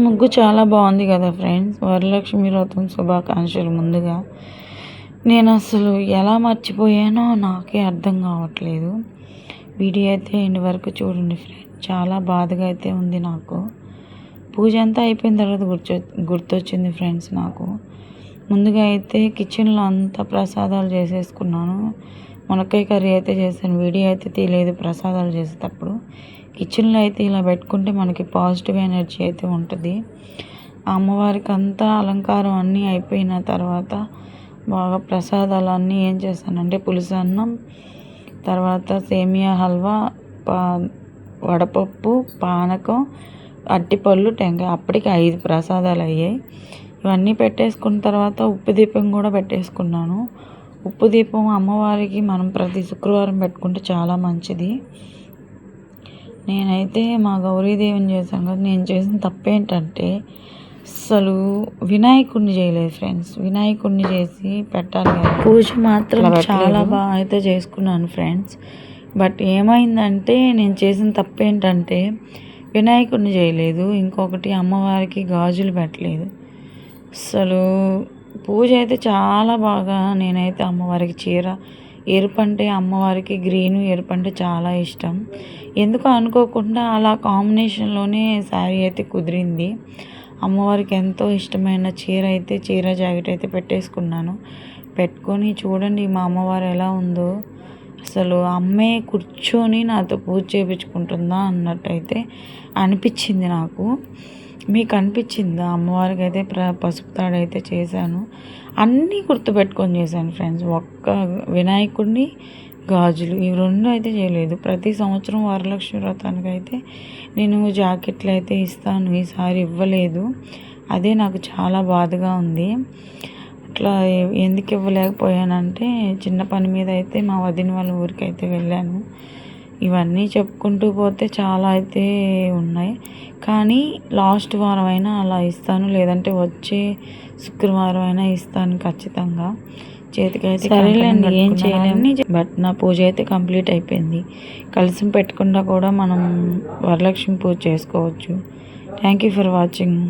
ముగ్గు చాలా బాగుంది కదా ఫ్రెండ్స్. వరలక్ష్మి వ్రతం శుభాకాంక్షలు ముందుగా. నేను అసలు ఎలా మర్చిపోయానో నాకే అర్థం కావట్లేదు. వీడియో అయితే ఎండ్ వరకు చూడండి ఫ్రెండ్స్. చాలా బాధగా అయితే ఉంది నాకు. పూజ అంతా అయిపోయిన తర్వాత గుర్తొచ్చింది ఫ్రెండ్స్ నాకు. ముందుగా అయితే కిచెన్లో అంతా ప్రసాదాలు చేసేసుకున్నాను. మునక్కాయ కర్రీ అయితే చేశాను. వీడియో అయితే తీయలేదు ప్రసాదాలు చేసేటప్పుడు. కిచెన్లో అయితే ఇలా పెట్టుకుంటే మనకి పాజిటివ్ ఎనర్జీ అయితే ఉంటుంది. అమ్మవారికి అంతా అలంకారం అన్నీ అయిపోయిన తర్వాత బాగా ప్రసాదాలు అన్నీ ఏం చేశానంటే పులుసు అన్నం, తర్వాత సేమియా హల్వా, వడపప్పు, పానకం, అరటిపళ్ళు, టెంకాయ, అప్పటికి 5 ప్రసాదాలు అయ్యాయి. ఇవన్నీ పెట్టేసుకున్న తర్వాత ఉప్పు దీపం కూడా పెట్టేసుకున్నాను. ఉప్పు దీపం అమ్మవారికి మనం ప్రతి శుక్రవారం పెట్టుకుంటే చాలా మంచిది. నేనైతే మా గౌరీదేవిని చేశాను కదా. నేను చేసిన తప్పేంటంటే అసలు వినాయకుడిని చేయలేదు ఫ్రెండ్స్. వినాయకుడిని చేసి పెట్టాలి కదా. పూజ మాత్రం చాలా బాగా అయితే చేసుకున్నాను ఫ్రెండ్స్. బట్ ఏమైందంటే నేను చేసిన తప్పేంటంటే వినాయకుడిని చేయలేదు. ఇంకొకటి అమ్మవారికి గాజులు పెట్టలేదు. అసలు పూజ అయితే చాలా బాగా నేనైతే అమ్మవారికి చీర ఎరుపు అంటే అమ్మవారికి గ్రీను ఎరుపు అంటే చాలా ఇష్టం. ఎందుకో అనుకోకుండా అలా కాంబినేషన్లోనే శారీ అయితే కుదిరింది. అమ్మవారికి ఎంతో ఇష్టమైన చీర జాకెట్ అయితే పెట్టేసుకున్నాను. పెట్టుకొని చూడండి మా అమ్మవారు ఎలా ఉందో. అసలు అమ్మే కూర్చొని నాతో పూజ చేయించుకుంటుందా అన్నట్టయితే అనిపించింది నాకు. మీకు అనిపించిందా? అమ్మవారికి అయితే పసుపు తాడైతే చేశాను. అన్నీ గుర్తుపెట్టుకొని చేశాను ఫ్రెండ్స్. ఒక్క వినాయకుడిని, గాజులు ఈ 2 అయితే చేయలేదు. ప్రతి సంవత్సరం వరలక్ష్మి వ్రతానికి అయితే నేను జాకెట్లు అయితే ఇస్తాను. ఈసారి ఇవ్వలేదు. అదే నాకు చాలా బాధగా ఉంది. అట్లా ఎందుకు ఇవ్వలేకపోయానంటే చిన్న పని మీద అయితే మా వదిన వాళ్ళ ఊరికి అయితే వెళ్ళాను. ఇవన్నీ చెప్పుకుంటూ పోతే చాలా అయితే ఉన్నాయి. కానీ లాస్ట్ వారం అయినా అలా ఇస్తాను, లేదంటే వచ్చే శుక్రవారం అయినా ఇస్తాను ఖచ్చితంగా. చేతికైతే సరేలేండి, ఏం చేయలేము. బట్ నా పూజ అయితే కంప్లీట్ అయిపోయింది. కలసం పెట్టకుండా కూడా మనం వరలక్ష్మి పూజ చేసుకోవచ్చు. Thank you for watching.